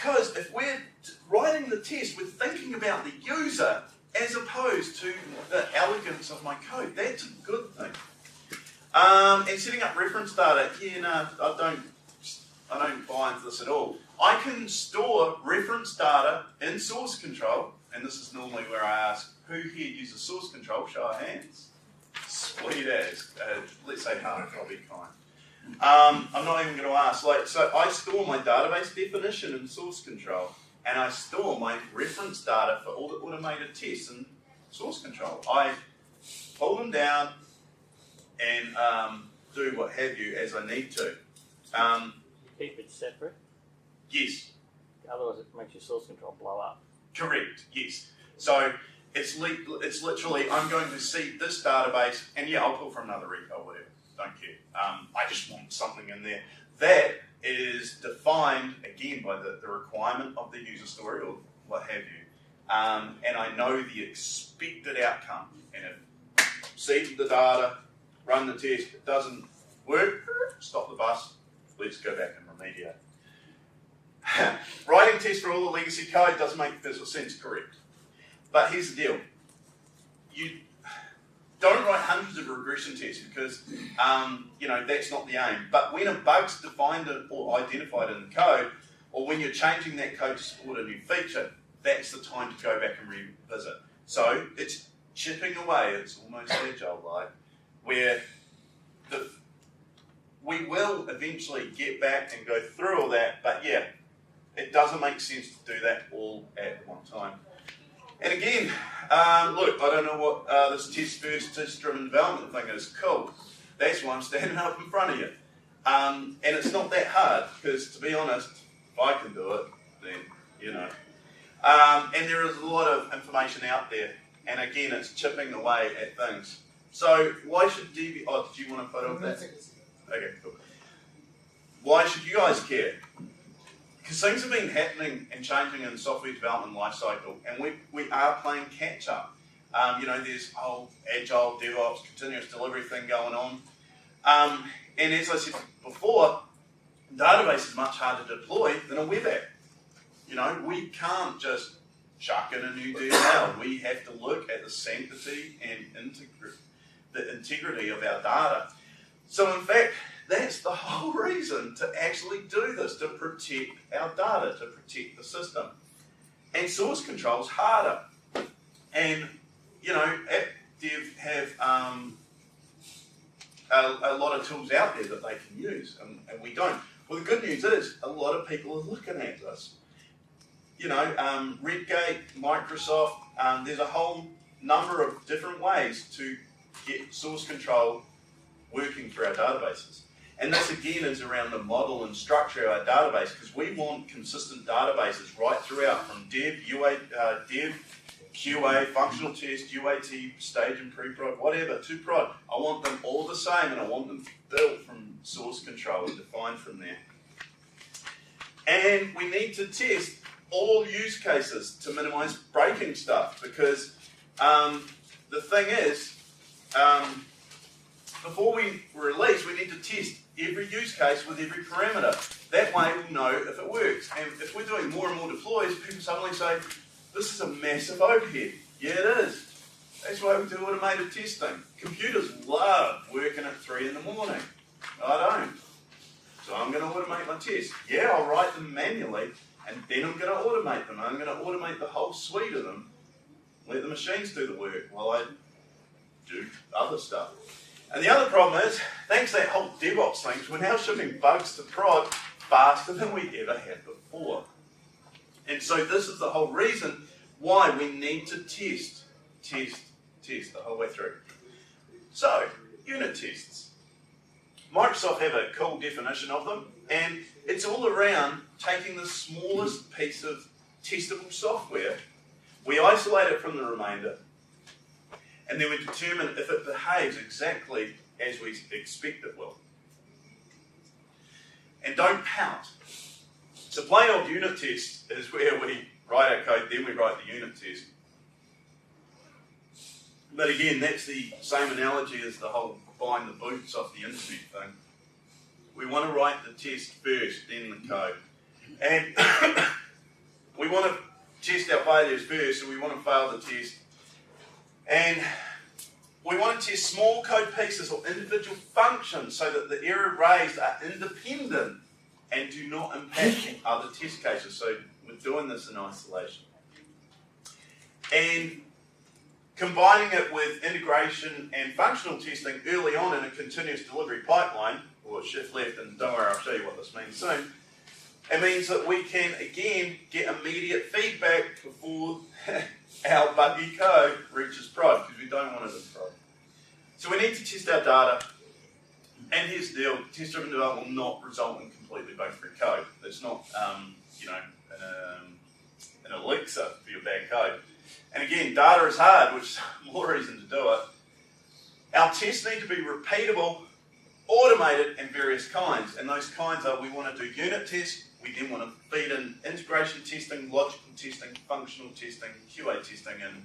Because if we're writing the test, we're thinking about the user as opposed to the elegance of my code. That's a good thing. And setting up reference data, yeah, no, I don't buy into this at all. I can store reference data in source control, and this is normally where I ask, who here uses source control? Show of hands. Sweet as. Let's say half, I'll be kind. I'm not even going to ask. So I store my database definition in source control, and I store my reference data for all the automated tests in source control. I pull them down and do what have you as I need to. Keep it separate? Yes. Otherwise it makes your source control blow up. Correct, yes. So it's literally, I'm going to see this database, and yeah, I'll pull from another repo, whatever, don't care. I just want something in there. That is defined, again, by the requirement of the user story, or what have you. And I know the expected outcome. And if see the data, run the test, it doesn't work, stop the bus, let's go back and remediate. Writing tests for all the legacy code doesn't make business sense, correct. But here's the deal. You don't write hundreds of regression tests because that's not the aim. But when a bug's defined or identified in the code, or when you're changing that code to support a new feature, that's the time to go back and revisit. So it's chipping away, it's almost agile-like, where we will eventually get back and go through all that, but yeah, it doesn't make sense to do that all at one time. And again, look, I don't know what this test driven development thing is. Cool. That's why I'm standing up in front of you. And it's not that hard, because to be honest, if I can do it, then, and there is a lot of information out there. And again, it's chipping away at things. So why should DB... Oh, did you want a photo of that? Okay, cool. Why should you guys care? Because things have been happening and changing in the software development lifecycle, and we are playing catch up. There's a whole agile, DevOps, continuous delivery thing going on. And as I said before, database is much harder to deploy than a web app. We can't just chuck in a new DLL. We have to look at the sanctity and the integrity of our data. So in fact, that's the whole reason to actually do this, to protect our data, to protect the system. And source control is harder. And, app dev have a lot of tools out there that they can use, and we don't. Well, the good news is a lot of people are looking at this. Redgate, Microsoft, there's a whole number of different ways to get source control working for our databases. And this again is around the model and structure of our database, because we want consistent databases right throughout, from dev, QA, functional test, UAT, stage and pre-prod, whatever, to prod. I want them all the same, and I want them built from source control and defined from there. And we need to test all use cases to minimize breaking stuff, because the thing is, before we release, we need to test every use case with every parameter. That way we'll know if it works. And if we're doing more and more deploys, people suddenly say, this is a massive overhead. Yeah, it is. That's why we do automated testing. Computers love working at 3 in the morning. I don't. So I'm going to automate my tests. Yeah, I'll write them manually, and then I'm going to automate them. I'm going to automate the whole suite of them. Let the machines do the work while I do other stuff. And the other problem is, thanks to that whole DevOps thing, we're now shipping bugs to prod faster than we ever had before. And so this is the whole reason why we need to test the whole way through. So, unit tests. Microsoft have a cool definition of them, and it's all around taking the smallest piece of testable software, we isolate it from the remainder, and then we determine if it behaves exactly as we expect it will. And don't pout. So plain old unit test is where we write our code, then we write the unit test. But again, that's the same analogy as the whole buying the boots off the internet thing. We want to write the test first, then the code. And want to test our failures first, so we want to fail the test. And we want to test small code pieces or individual functions so that the error raised are independent and do not impact other test cases. So we're doing this in isolation. And combining it with integration and functional testing early on in a continuous delivery pipeline, or shift left, and don't worry, I'll show you what this means soon. It means that we can, again, get immediate feedback before our buggy code reaches prod, because we don't want it in prod. So we need to test our data, and here's the deal, test-driven development will not result in completely bug-free code. It's not, an elixir for your bad code. And again, data is hard, which is more reason to do it. Our tests need to be repeatable, automated, and various kinds. And those kinds are, we want to do unit tests, we then want to feed in integration testing, logical testing, functional testing, QA testing, and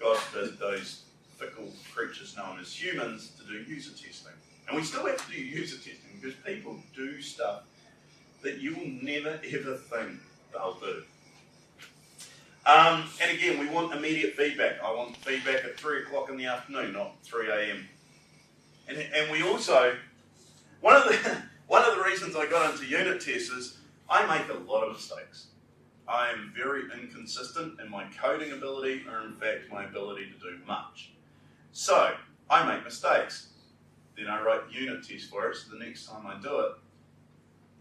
God forbid those fickle creatures known as humans to do user testing. And we still have to do user testing because people do stuff that you will never ever think they'll do. And again, we want immediate feedback. I want feedback at 3 o'clock in the afternoon, not 3 a.m. And we also, one of the reasons I got into unit tests is I make a lot of mistakes. I am very inconsistent in my coding ability, or in fact my ability to do much. So I make mistakes. Then I write unit tests for it, so the next time I do it,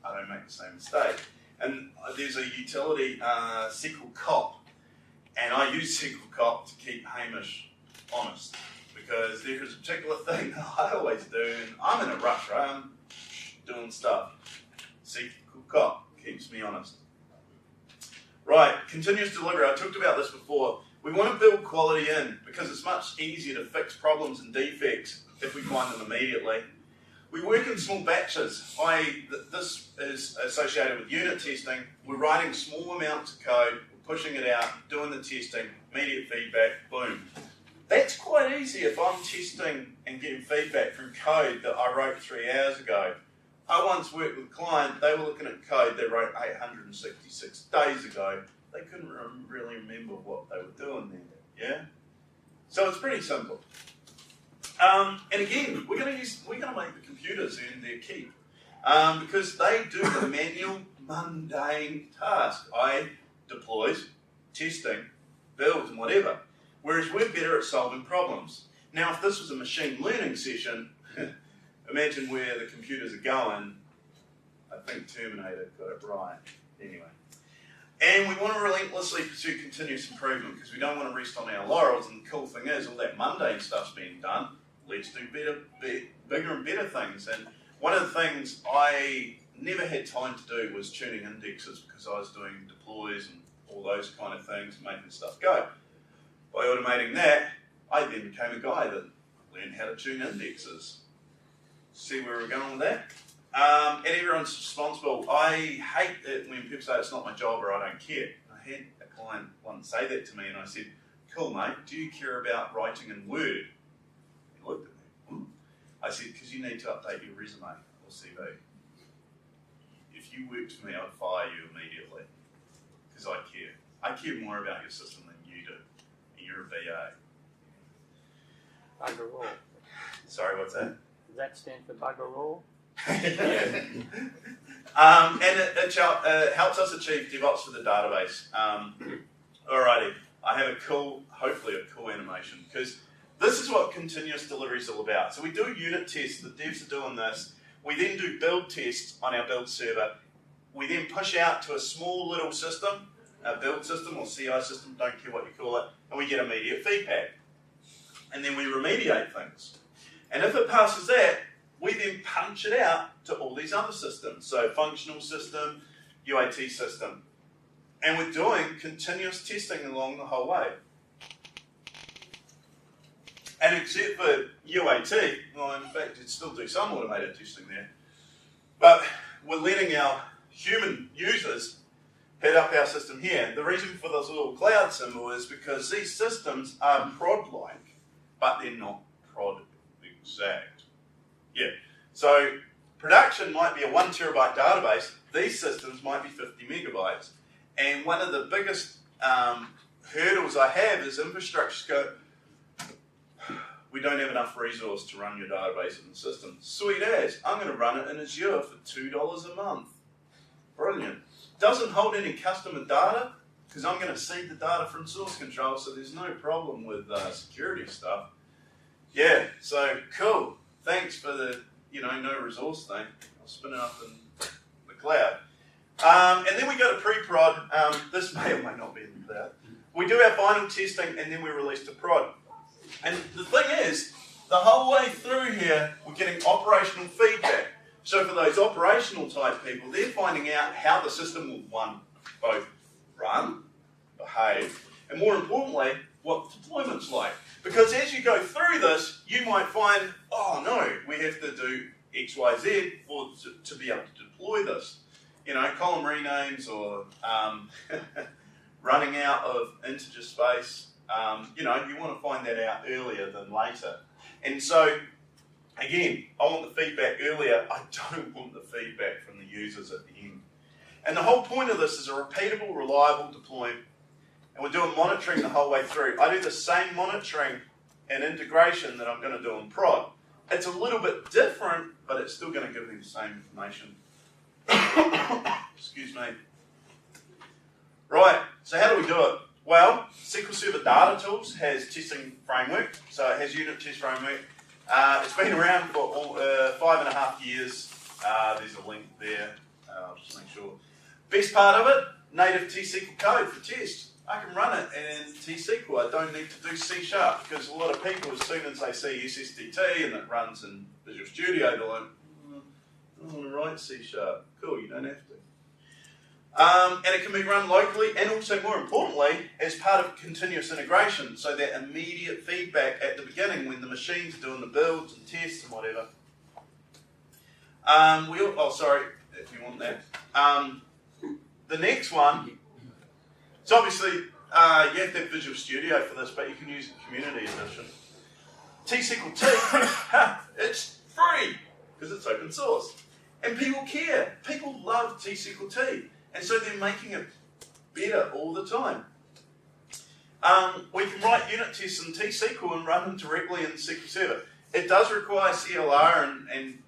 I don't make the same mistake. And there's a utility, SQLt, and I use SQLt to keep Hamish honest, because there is a particular thing that I always do, and I'm in a rush, right? I'm doing stuff. SQLt keeps me honest. Right, continuous delivery. I talked about this before. We want to build quality in because it's much easier to fix problems and defects if we find them immediately. We work in small batches. This is associated with unit testing. We're writing small amounts of code, we're pushing it out, doing the testing, immediate feedback, boom. That's quite easy if I'm testing and getting feedback from code that I wrote 3 hours ago. I once worked with a client, they were looking at code they wrote 866 days ago. They couldn't really remember what they were doing then, yeah? So it's pretty simple. And again, we're going to make the computers earn their keep because they do the manual, mundane task. I deploys, testing, builds, and whatever. Whereas we're better at solving problems. Now, if this was a machine learning session, imagine where the computers are going. I think Terminator got it right. Anyway. And we want to relentlessly pursue continuous improvement because we don't want to rest on our laurels. And the cool thing is, all that mundane stuff's being done. Let's do bigger and better things. And one of the things I never had time to do was tuning indexes because I was doing deploys and all those kind of things, making stuff go. By automating that, I then became a guy that learned how to tune indexes. See where we're going with that? And everyone's responsible. I hate it when people say it's not my job or I don't care. I had a client once say that to me and I said, cool mate, do you care about writing in Word? He looked at me. I said, because you need to update your resume or CV. If you worked for me, I'd fire you immediately because I care. I care more about your system than you do. And you're a VA. Bugger all. Sorry, what's that? Does that stand for bugger all? Yeah. And it helps us achieve DevOps for the database. Alrighty, I have hopefully a cool animation, because this is what continuous delivery is all about. So we do unit tests, the devs are doing this. We then do build tests on our build server. We then push out to a small little system, a build system or CI system, don't care what you call it, and we get immediate feedback. And then we remediate things. And if it passes that, we then punch it out to all these other systems. So functional system, UAT system. And we're doing continuous testing along the whole way. And except for UAT, well, in fact, you'd still do some automated testing there. But we're letting our human users head up our system here. The reason for this little cloud symbol is because these systems are prod-like, but they're not prod exact. Yeah, so production might be a 1 terabyte database. These systems might be 50 megabytes. And one of the biggest hurdles I have is infrastructures go, we don't have enough resource to run your database in the system. Sweet as, I'm going to run it in Azure for $2 a month. Brilliant. Doesn't hold any customer data, because I'm going to seed the data from source control, so there's no problem with security stuff. Yeah, so cool. Thanks for the, no resource thing. I'll spin it up in the cloud. And then we go to pre-prod. This may or may not be in the cloud. We do our final testing, and then we release to prod. And the thing is, the whole way through here, we're getting operational feedback. So for those operational type people, they're finding out how the system will, both run, behave, and more importantly, what deployment's like. Because as you go through this, you might find, oh no, we have to do X, Y, Z to be able to deploy this. Column renames or running out of integer space. You want to find that out earlier than later. And so, again, I want the feedback earlier. I don't want the feedback from the users at the end. And the whole point of this is a repeatable, reliable deployment. And we're doing monitoring the whole way through. I do the same monitoring and integration that I'm going to do in prod. It's a little bit different, but it's still going to give me the same information. Excuse me. Right, so how do we do it? Well, SQL Server Data Tools has testing framework, so it has unit test framework. It's been around for 5.5 years. There's a link there. I'll just make sure. Best part of it, native tSQL code for test. I can run it in tSQL. I don't need to do C#, because a lot of people, as soon as they see SSDT and it runs in Visual Studio, they're like, I don't want to write C#. Cool, you don't have to. And it can be run locally, and also more importantly, as part of continuous integration, so that immediate feedback at the beginning when the machine's doing the builds and tests and whatever. Sorry, if you want that. The next one, so obviously you have to have Visual Studio for this, but you can use the Community Edition. tSQLt, it's free, because it's open source. And people care. People love tSQLt. And so they're making it better all the time. We can write unit tests in tSQL and run them directly in SQL Server. It does require CLR and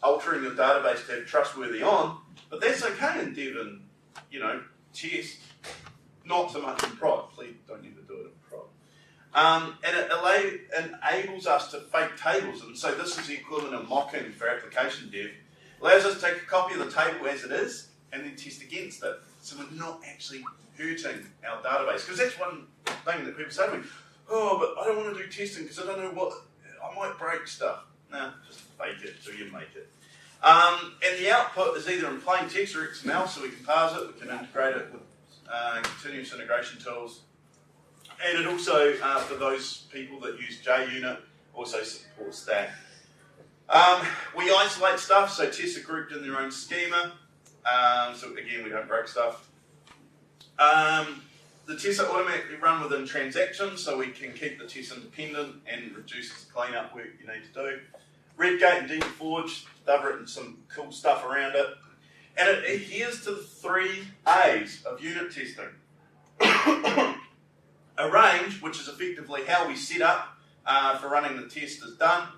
altering your database to have trustworthy on, but that's okay in dev and test. Not so much in prod. Please don't ever do it in prod. And it enables us to fake tables, and so this is the equivalent of mocking for application dev. Allows us to take a copy of the table as it is and then test against it. So we're not actually hurting our database. Because that's one thing that people say to me, oh, but I don't want to do testing because I don't know what, I might break stuff. No, just fake it till you make it. And the output is either in plain text or XML, so we can parse it, we can integrate it with continuous integration tools. And it also, for those people that use JUnit, also supports that. We isolate stuff, so tests are grouped in their own schema. So again, we don't break stuff. The tests are automatically run within transactions, so we can keep the tests independent and reduces the cleanup work you need to do. Redgate and DBForge, they've written some cool stuff around it. And it adheres to the 3 A's of unit testing. Arrange, which is effectively how we set up for running the test, is done,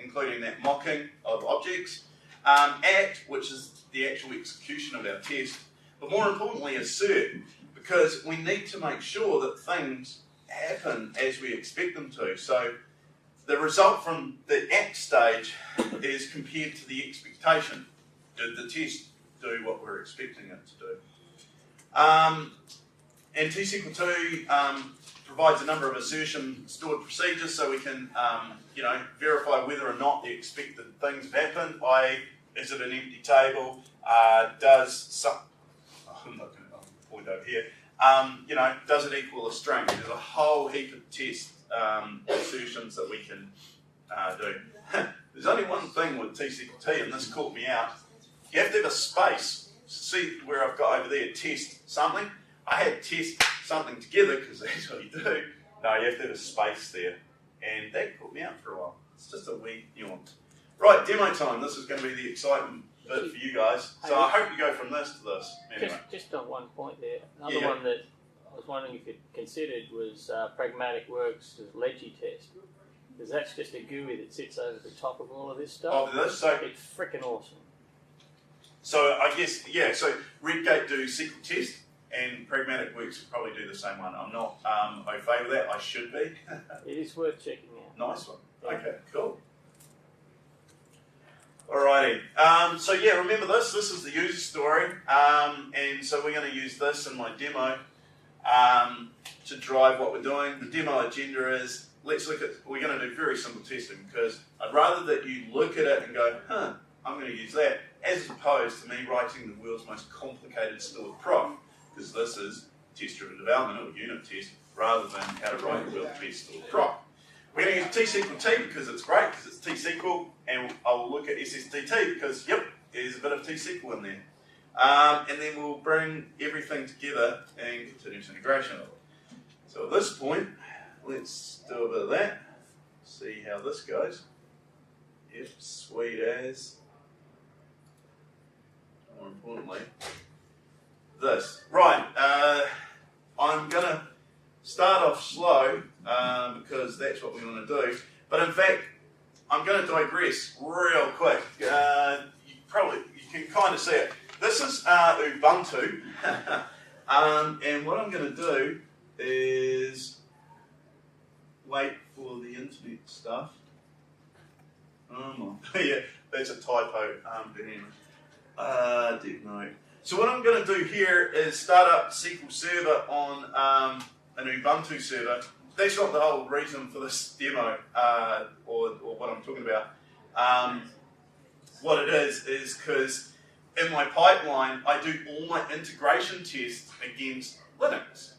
including that mocking of objects. Act, which is the actual execution of our test. But more importantly, assert, because we need to make sure that things happen as we expect them to. So the result from the act stage is compared to the expectation. Did the test do what we're expecting it to do? And tSQLt provides a number of assertion stored procedures, so we can verify whether or not the expected things have happened. Is it an empty table? I'm not going to point over here. Does it equal a string? There's a whole heap of test assertions that we can do. There's only one thing with tSQLt, and this caught me out. You have to have a space. See where I've got over there, test something. I had test something together because that's what you do. No, you have to have a space there. And that caught me out for a while. It's just a wee nuance. Right, demo time. This is going to be the exciting bit for you guys. So I hope you go from this to this. Anyway. Just on one point there, another Yeah. one that I was wondering if you considered was Pragmatic Works' Leggy test. Because that's just a GUI that sits over the top of all of this stuff. Oh, this, so It's freaking awesome. So I guess, yeah, so Redgate do SQL test and Pragmatic Works will probably do the same one. I'm not au fait with that, I should be. It is worth checking out. Nice one. Yeah. Okay, cool. Alrighty, so yeah, remember this is the user story, and so we're going to use this in my demo to drive what we're doing. The demo agenda is, we're going to do very simple testing because I'd rather that you look at it and go, huh, I'm going to use that, as opposed to me writing the world's most complicated stored prop, because this is test-driven development or unit test, rather than how to write the world's best stored prop. We're going to use tSQLt because it's great, because it's tSQL, and I'll look at SSDT because, yep, there's a bit of tSQL in there. And then we'll bring everything together and continuous integration of it. So at this point, let's do a bit of that, see how this goes. Yep, sweet as. More importantly, this. Right, I'm going to start off slow because that's what we want to do. But in fact, I'm going to digress real quick. You can kind of see it. This is Ubuntu, and what I'm going to do is wait for the internet stuff. Oh my, yeah, that's a typo. Deep note. So what I'm going to do here is start up SQL Server on an Ubuntu server. That's not the whole reason for this demo or what I'm talking about. What it is because in my pipeline, I do all my integration tests against Linux.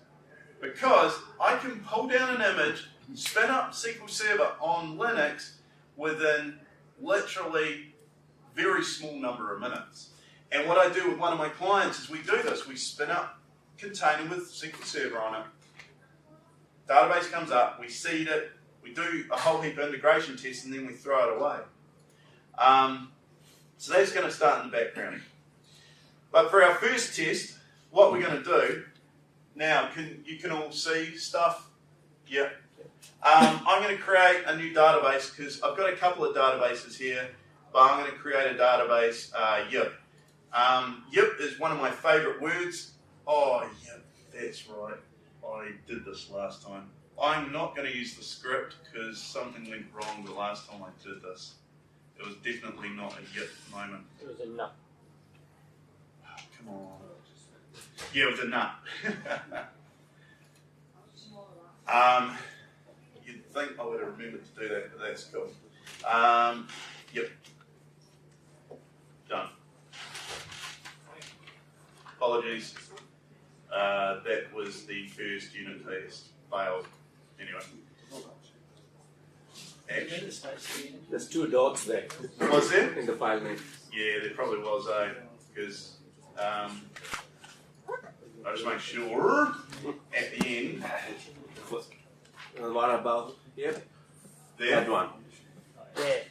Because I can pull down an image, spin up SQL Server on Linux within literally very small number of minutes. And what I do with one of my clients is we do this. We spin up a container with SQL Server on it. Database comes up, we seed it, we do a whole heap of integration tests, and then we throw it away. So that's going to start in the background. But for our first test, what we're going to do, now you can all see stuff? Yeah. I'm going to create a new database because I've got a couple of databases here, but I'm going to create a database, YIP. YIP is one of my favorite words. Oh, YIP, that's right. I did this last time. I'm not going to use the script because something went wrong the last time I did this. It was definitely not a YIP moment. It was a nut. Oh, come on. Yeah, it was a nut. You'd think I would have remembered to do that, but that's cool. Yep. Done. Apologies. That was the first unit test. Failed. Anyway. Action. There's 2 dots there. Was there? In the file name. Yeah, there probably was, because I just make sure at the end. What about here? There. That one.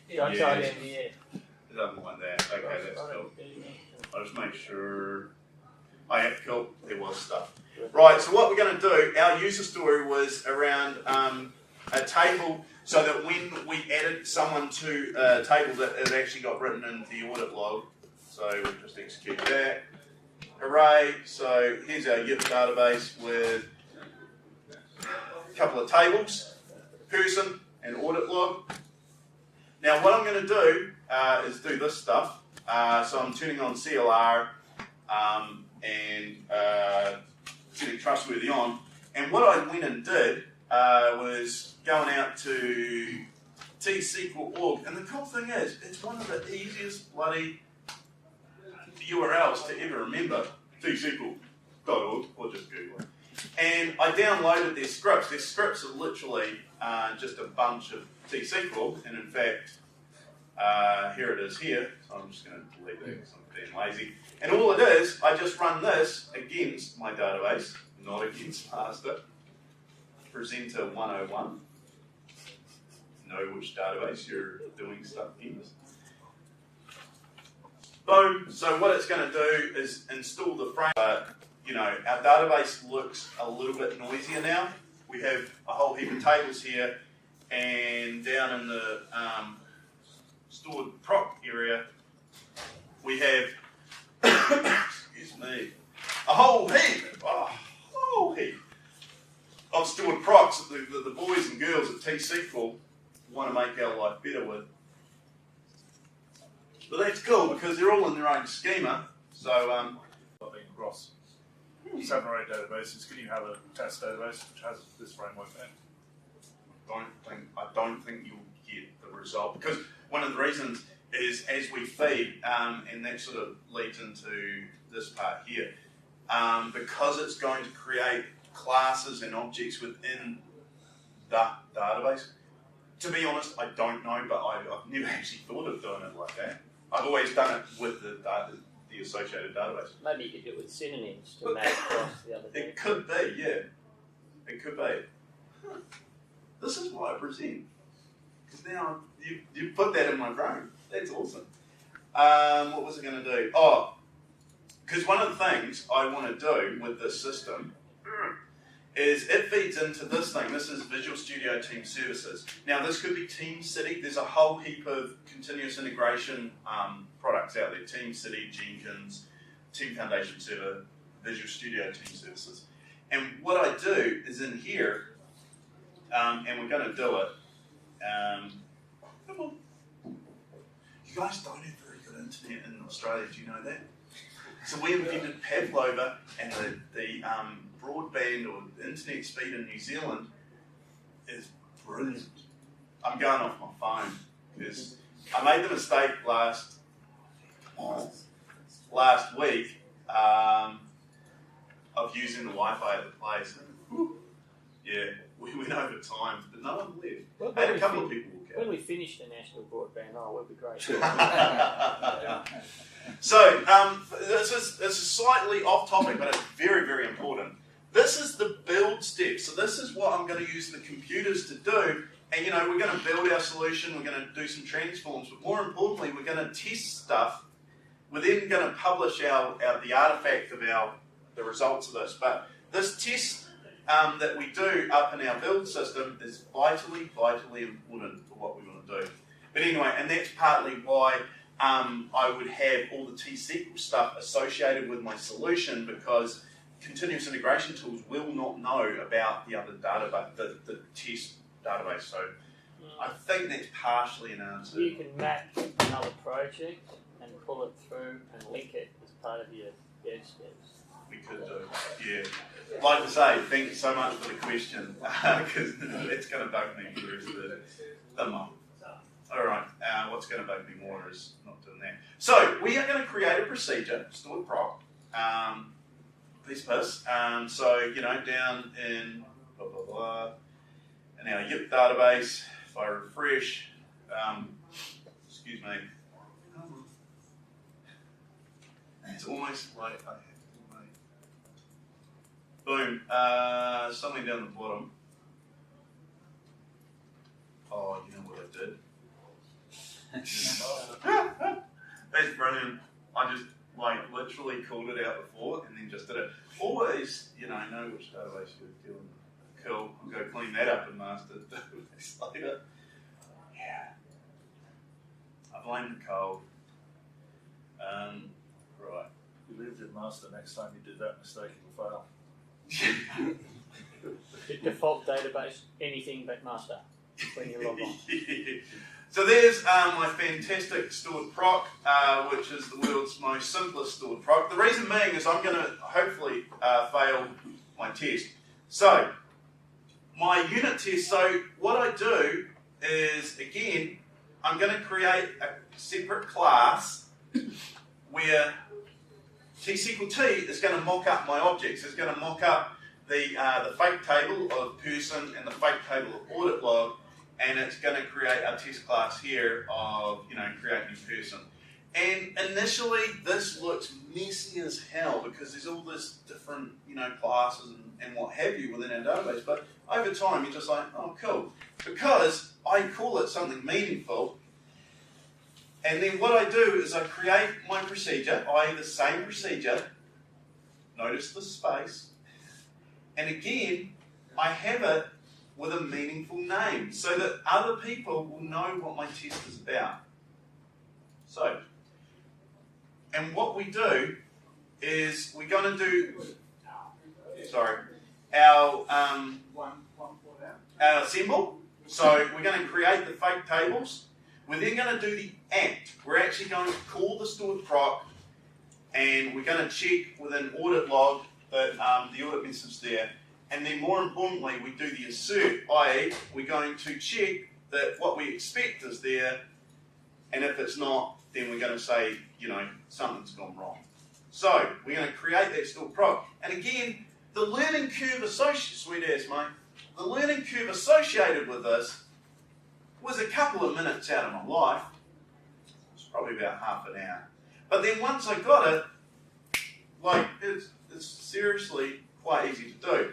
Yeah, outside in the air. Something like that. Okay, that's cool. I'll just make sure. Oh yeah, cool. There was stuff. Right, so what we're going to do, our user story was around a table so that when we added someone to a table that it actually got written into the audit log. So we'll just execute that. Hooray. So here's our YIP database with a couple of tables, person and audit log. Now what I'm going to do is do this stuff. So I'm turning on CLR and setting trustworthy on. And what I went and did was going out to tSQLt. And the cool thing is, it's one of the easiest bloody URLs to ever remember. tSQL.org, or just Google it. And I downloaded their scripts. Their scripts are literally just a bunch of tSQL. And in fact, here it is here. So I'm just going to delete that because I'm being lazy. And all it is, I just run this against my database, not against master. Presenter 101. Know which database you're doing stuff in. Boom. So what it's going to do is install the frame. You know, our database looks a little bit noisier now. We have a whole heap of tables here, and down in the stored proc area, we have, excuse me, a whole heap of stored procs that the boys and girls at tSQL want to make our life better with. But that's cool because they're all in their own schema. So, across 7 or 8 databases, can you have a test database which has this framework in? I don't think you'll get the result, because one of the reasons is as we feed, and that sort of leads into this part here, because it's going to create classes and objects within the database. To be honest, I don't know, but I've never actually thought of doing it like that. I've always done it with the associated database. Maybe you could do it with synonyms to map across the other thing. It could be, yeah. It could be. Huh. This is why I present. Because now you put that in my brain. That's awesome. What was I going to do? Oh, because one of the things I want to do with this system is it feeds into this thing. This is Visual Studio Team Services. Now this could be Team City. There's a whole heap of continuous integration products out there. Team City, Jenkins, Team Foundation Server, Visual Studio Team Services. And what I do is in here, and we're going to do it. Come on. You guys don't have very good internet in Australia, do you know that? So we invented Pavlova, and the broadband or internet speed in New Zealand is brilliant. I'm going off my phone because I made the mistake last week of using the Wi-Fi at the place. Yeah, we went over time, but no one left. Well, I had a couple of people walk out. When we finish the national broadband, we'll be great. So, this is slightly off topic, but it's very, very important. This is the build step. So this is what I'm going to use the computers to do. And, you know, we're going to build our solution. We're going to do some transforms. But more importantly, we're going to test stuff. We're then going to publish the artifact of the results of this. But this test that we do up in our build system is vitally, vitally important for what we want to do. But anyway, and that's partly why I would have all the tSQL stuff associated with my solution, because continuous integration tools will not know about the other database, the test database. So I think that's partially an answer. You can map another project and pull it through and link it as part of your dev steps. We could do, yeah. Like I say, thank you so much for the question, because it's going to bug me for the rest of the month. All right, what's going to bug me more is not doing that. So we are going to create a procedure, stored proc, piece of piss. So, you know, down in blah, blah, blah, in our YIP database, if I refresh, excuse me, it's almost like I have to make, boom, something down the bottom. Oh, you know what I did? That's brilliant. I just literally called it out before and then just did it. Always, you know which database you're dealing with. Cool. I'll go clean that up in master database later. Yeah. I blame the cold. Right. If you lived in master, next time you did that mistake, it'll fail. The default database, anything but master when you log on. So there's my fantastic stored proc, which is the world's most simplest stored proc. The reason being is I'm going to hopefully fail my test. So my unit test, so what I do is, again, I'm going to create a separate class where tSQLt is going to mock up my objects. It's going to mock up the fake table of person and the fake table of audit log, and it's going to create a test class here of, create new person. And initially, this looks messy as hell because there's all this different, classes and what have you within our database. But over time, you're just like, oh, cool. Because I call it something meaningful, And then what I do is I create my procedure, i.e. the same procedure. Notice the space. And again, I have it with a meaningful name so that other people will know what my test is about. So, and what we do is we're going to do, our symbol. So we're going to create the fake tables. We're then going to do the act. We're actually going to call the stored proc, and we're going to check with an audit log that the audit message there. And then more importantly, we do the assert, i.e. we're going to check that what we expect is there, and if it's not, then we're going to say, you know, something's gone wrong. So we're going to create that stored proc. And again, the learning curve associated, sweet ass mate, the learning curve associated with this was a couple of minutes out of my life. It's probably about half an hour. But then once I got it, like, it's seriously quite easy to do.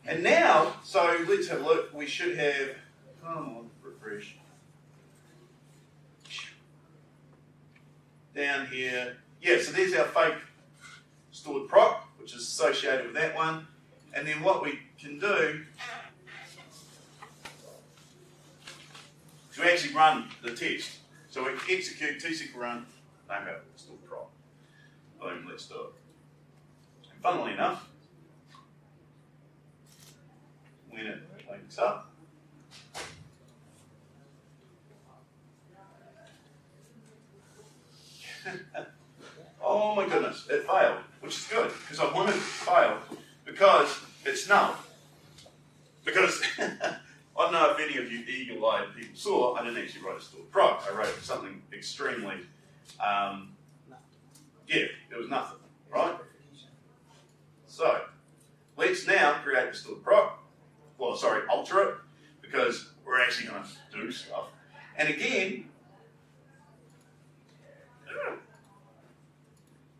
And now, so let's have a look. We should have, come on, refresh. Down here. Yeah, so there's our fake stored proc, which is associated with that one. And then what we can do is we actually run the test. So we execute tSQL run, name out stored proc. Boom, let's do it. And funnily enough, when it wakes up, oh my goodness, it failed, which is good, because I wanted it to fail, because it's null. Because, I don't know if any of you eagle-eyed people saw, I didn't actually write a stored proc, I wrote something extremely, yeah, it was nothing, right? So, let's now create the stored proc, well, sorry, alter it, because we're actually going to do stuff. And again,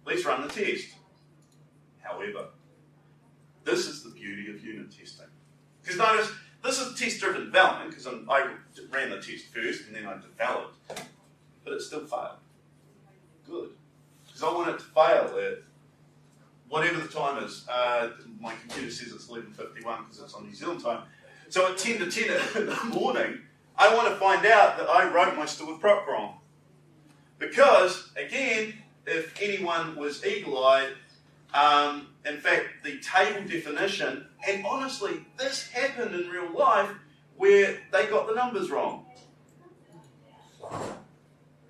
let's run the test. However, this is the beauty of unit testing. Because notice, this is test-driven development, because I ran the test first and then I developed, but it still failed. Good. Because I want it to fail at whatever the time is. My computer says it's 11:51 because it's on New Zealand time. So at 10 to 10 in the morning, I want to find out that I wrote my stored proc wrong. Because, again, if anyone was eagle-eyed, in fact, the table definition, and honestly, this happened in real life where they got the numbers wrong.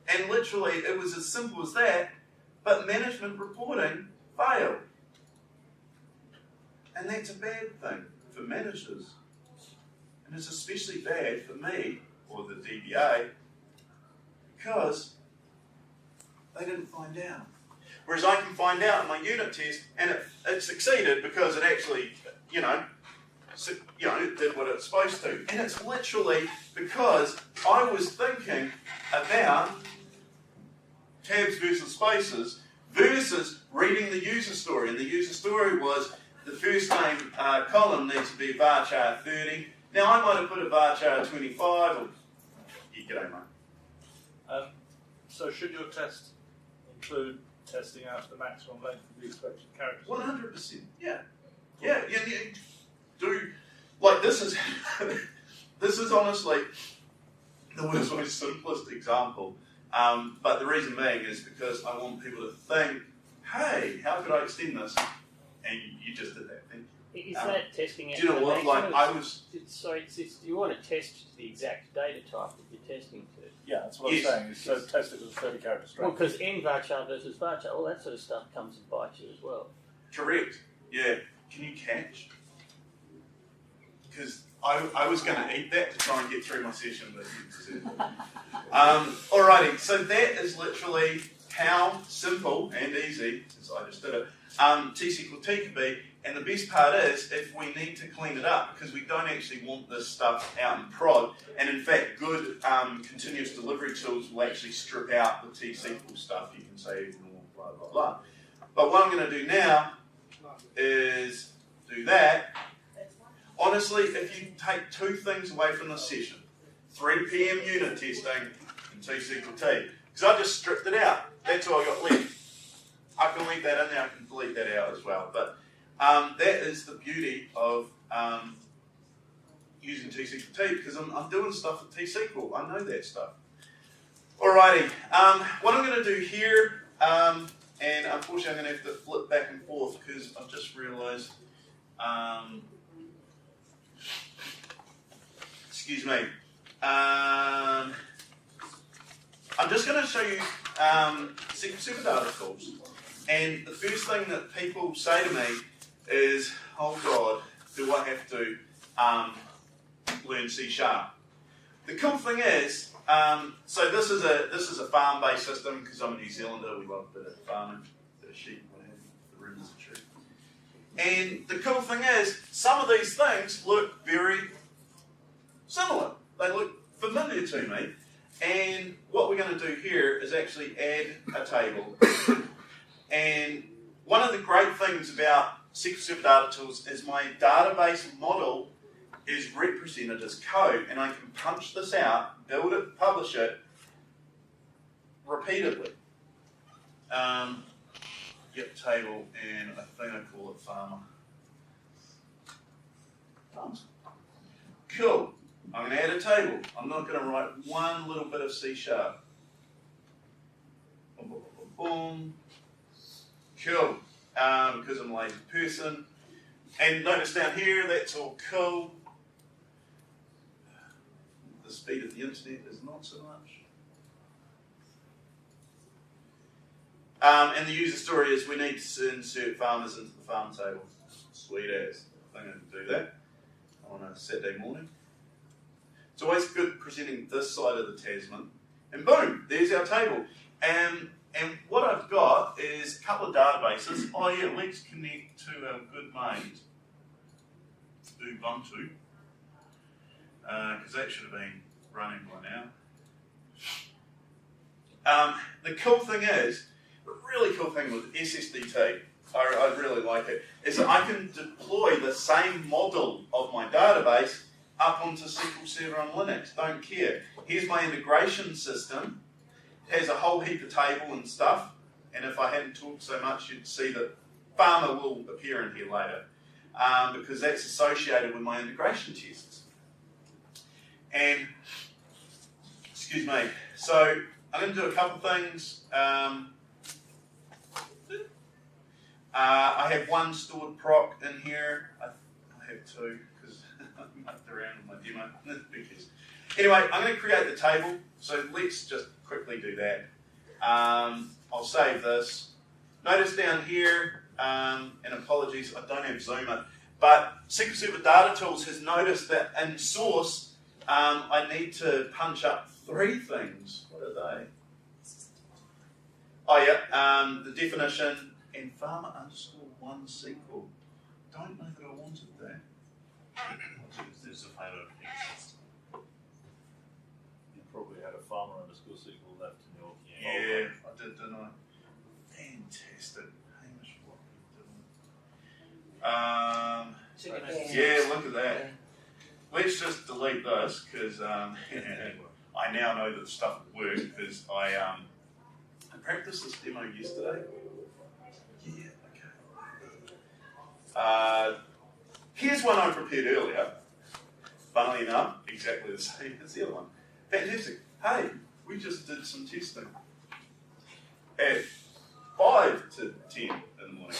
And literally, it was as simple as that, but management reporting failed. And that's a bad thing for managers. And it's especially bad for me, or the DBA, because they didn't find out. Whereas I can find out in my unit test, and it succeeded because it actually, it did what it's supposed to. And it's literally because I was thinking about tabs versus spaces versus reading the user story. And the user story was the first name column needs to be varchar 30. Now I might have put a varchar 25, or g'day mate. So should your test include testing out the maximum length of the expected characters? 100%. Yeah. Yeah. Do like this is this is honestly the world's most simplest example. But the reason being is because I want people to think, hey, how could I extend this? And you just did that thing. Is that testing it? Do you know what? Like I was. So you want to test the exact data type that you're testing to. Yeah, that's what I'm saying. Is so test it with a 30 character string. Well, because in varchar versus varchar, all that sort of stuff comes and bites you as well. Correct. Yeah. Can you catch? Because I was going to eat that to try and get through my session, but alrighty. So that is literally how simple and easy, since I just did it, tSQLt can be. And the best part is, if we need to clean it up, because we don't actually want this stuff out in prod, and in fact, good continuous delivery tools will actually strip out the tSQL stuff. You can say ignore, blah, blah, blah. But what I'm going to do now is do that. Honestly, if you take two things away from this session, 3 PM unit testing in tSQLt, because I just stripped it out. That's all I got left. I can leave that in there, I can delete that out as well. But that is the beauty of using tSQLt, because I'm doing stuff with tSQL. I know that stuff. Alrighty, what I'm going to do here, and unfortunately I'm going to have to flip back and forth because I've just realised, excuse me, I'm just going to show you SQL Server data tools. And the first thing that people say to me is, oh God, do I have to learn C#? The cool thing is, so this is a farm-based system because I'm a New Zealander. We love a bit of farming, a bit of sheep, what have you. The rivers are true. And the cool thing is, some of these things look very similar. They look familiar to me. And what we're going to do here is actually add a table. And one of the great things about SQL Server Data Tools is my database model is represented as code, and I can punch this out, build it, publish it repeatedly. Get table, and I think I call it farmer. Cool. I'm going to add a table. I'm not going to write one little bit of C#. Boom, boom, boom, boom. Cool. Because I'm a lazy person. And notice down here, that's all cool. The speed of the internet is not so much. And the user story is we need to insert farmers into the farm table. Sweet as. I think I can do that on a Saturday morning. It's always good presenting this side of the Tasman. And boom, there's our table. And what I've got is a couple of databases. Oh yeah, let's connect to our good mate, Ubuntu, because that should have been running by now. The cool thing is, the really cool thing with SSDT, I really like it, is that I can deploy the same model of my database up onto SQL Server on Linux. Don't care. Here's my integration system. It has a whole heap of table and stuff, and if I hadn't talked so much, you'd see that farmer will appear in here later, because that's associated with my integration tests. And, excuse me, so I'm going to do a couple things. I have one stored proc in here. I have two, because I mucked around with my demo. Anyway, I'm going to create the table, so let's just quickly do that. I'll save this. Notice down here, and apologies, I don't have Zoomer, but SQL Server Data Tools has noticed that in source, I need to punch up three things. What are they? Oh yeah, the definition and farmer_1 SQL. Don't know that I wanted that. There's a payload exists. You probably had a farmer_SQL left in your Yeah, I did, didn't I? Fantastic. Hamish Watson. Yeah, look at that. Let's just delete this because I now know that the stuff will work because I practiced this demo yesterday. Yeah, okay. Here's one I prepared earlier. Funnily enough, exactly the same as the other one. Fantastic. Hey, we just did some testing at 5 to 10 in the morning.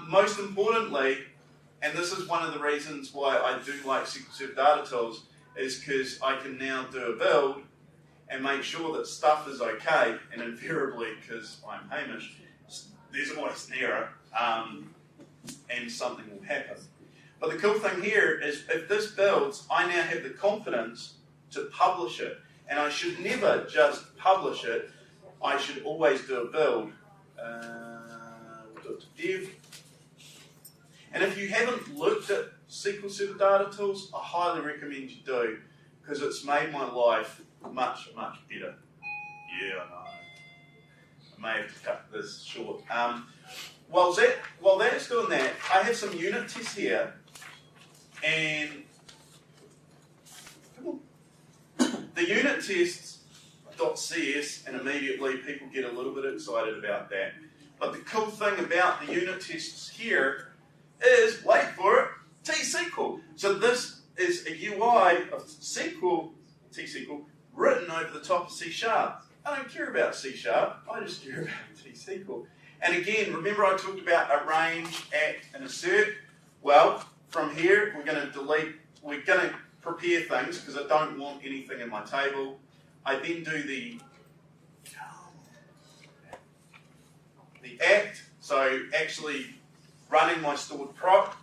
Most importantly, and this is one of the reasons why I do like SQL Server Data Tools, is because I can now do a build and make sure that stuff is okay, and invariably, because I'm Hamish, there's always an error, and something will happen. But the cool thing here is if this builds, I now have the confidence to publish it. And I should never just publish it, I should always do a build. We'll do it to dev. And if you haven't looked at SQL Server Data Tools, I highly recommend you do, because it's made my life much, much better. Yeah, I know. I may have to cut this short. While that's doing that, I have some unit tests here, and the unit tests .cs, and immediately people get a little bit excited about that. But the cool thing about the unit tests here is, wait for it, tSQL. So this is a UI of tSQL written over the top of C#. I don't care about C#, I just care about tSQL. And again, remember I talked about a range, act, and assert? Well, from here, we're going to prepare things because I don't want anything in my table. I then do the act, so actually running my stored proc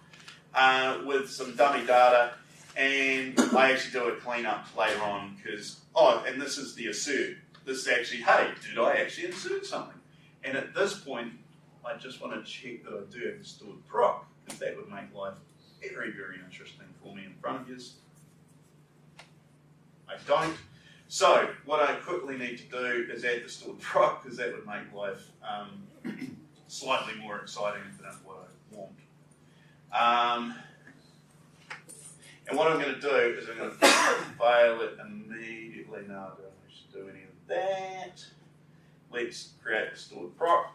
with some dummy data, and I actually do a cleanup later on because, and this is the assert. This is actually, hey, did I actually insert something? And at this point, I just want to check that I do have the stored proc, because that would make life very, very interesting for me in front of you. I don't. So what I quickly need to do is add the stored proc, because that would make life slightly more exciting than what I want. And what I'm going to do is I'm going to fail it immediately. No, I don't wish to do any of that. Let's create the stored proc.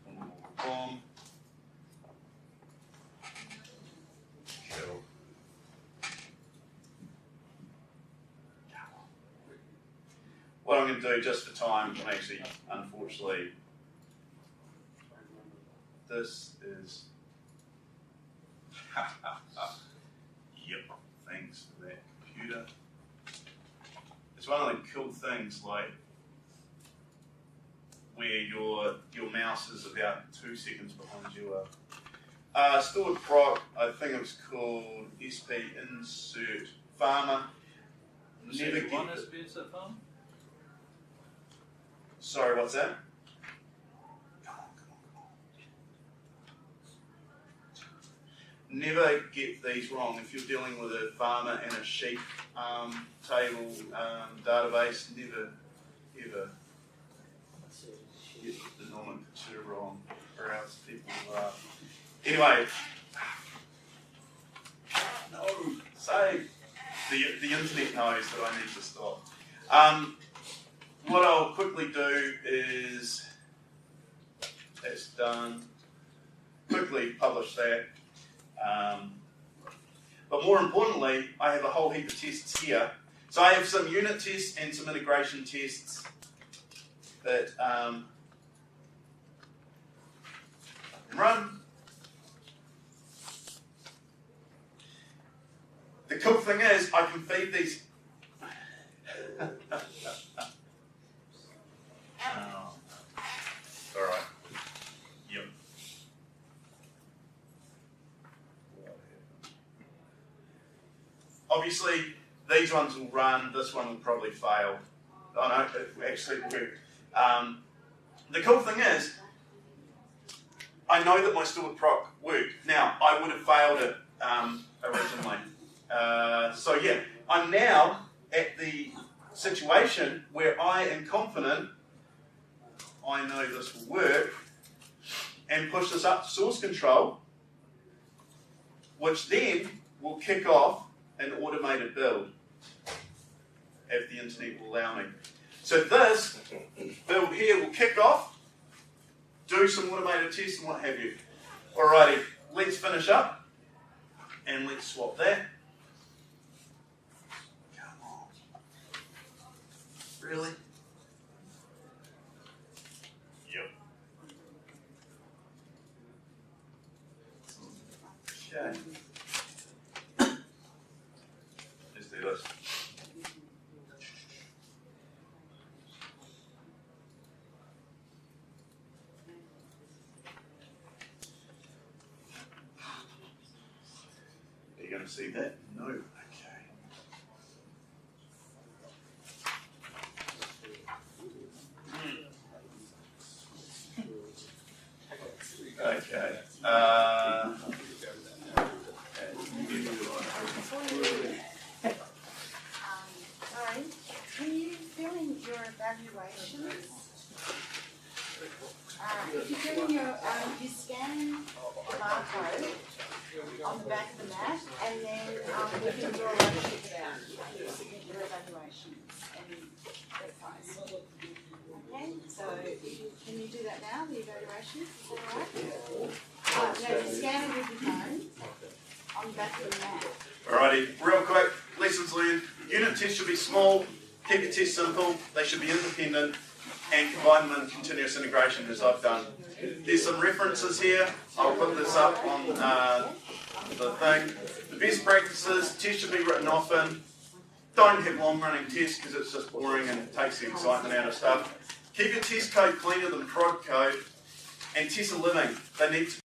Boom. Cool. What I'm going to do just for time, actually, unfortunately, this is, yep, thanks for that computer. It's one of the cool things, like, where your mouse is about 2 seconds behind your stored proc. I think it was called SP insert farmer. Never get one SP insert farmer? Sorry, what's that? Never get these wrong. If you're dealing with a farmer and a sheep table database, never ever get the nomenclature wrong, or else people laugh. Anyway, no, save. The internet knows that I need to stop. What I'll quickly do is, that's done, quickly publish that. But more importantly, I have a whole heap of tests here. So I have some unit tests and some integration tests that I can run. The cool thing is I can feed these. All right. Yep. Obviously, these ones will run. This one will probably fail. Oh no, it actually worked. The cool thing is, I know that my stored proc worked. Now, I would have failed it originally. So yeah, I'm now at the situation where I am confident I know this will work, and push this up to source control, which then will kick off an automated build if the internet will allow me. So this build here will kick off, do some automated tests and what have you. Alrighty, let's finish up and let's swap that. Come on. Really? Yep. Okay. Let's do this. Are you going to see that? No. Okay. Sorry, can you fill in your evaluations? If you fill in your, you scan the barcode on the back of the map, and then you can draw a sheet out to submit your evaluations. And enterprise. Okay, so can you do that now, the evaluation? Is that all right? No, scan it with your phone on the back of the map. Alrighty, real quick, lessons learned. Unit tests should be small, keep your tests simple, they should be independent, and combine them in continuous integration as I've done. There's some references here, I'll put this up on the thing. The best practices, tests should be written often. Don't have long running tests because it's just boring and takes the excitement out of stuff. Keep your test code cleaner than prod code, and tests are living. They need to